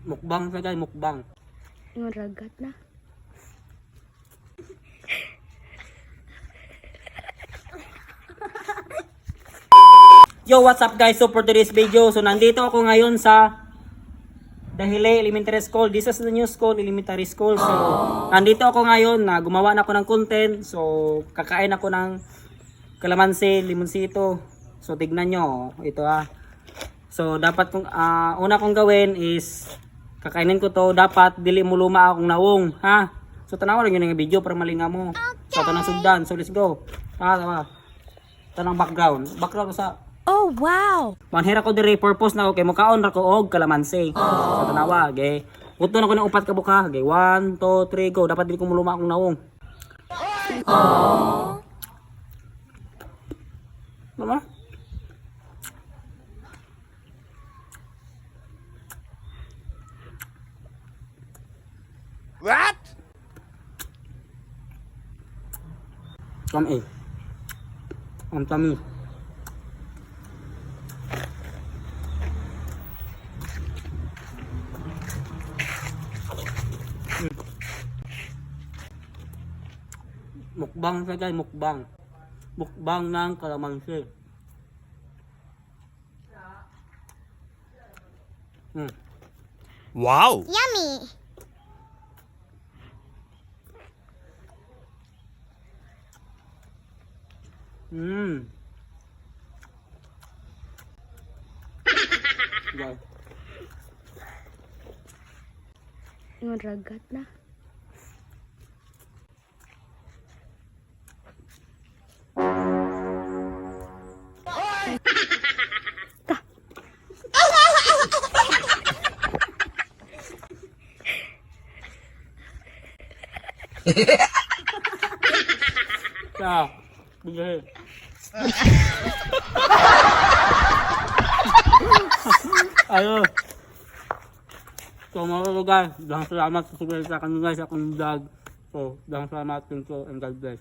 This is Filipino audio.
Mukbang sa guys, mukbang. Yung ragat na. Yo, what's up guys? So for today's video, so nandito ako ngayon sa Dahile Elementary School. This is the new school, elementary school. So nandito ako ngayon na gumawa na ako ng content. So kakain ako ng kalamansi, limonsito. So tignan nyo, ito So dapat kong una kong gawin is kakainin ko to. Dapat dili mo luma akong naong, ha? So tanaw lang yun ng video para malinga mo. So ito ng sugdan. So let's go. Ito ng background. Background sa Oh, wow! manhira ko diri purpose na okay mukaon ra ko og kalamansi. So tanawa, gay. Uto na ko ng upat ka buka. Gay 1 2 3 go. Dapat dili ko muluma akong naong. Mama? What? Come Ang tamis. Mukbang sa guys, mukbang. Mukbang ng kalamansi. Wow! Yummy! Guys. Yung ragat na. Ciao. Bigay. Ayo. So mga lugar, dahil salamat sa kanila sa akong vlog. So, dahil salamat din ko and God bless.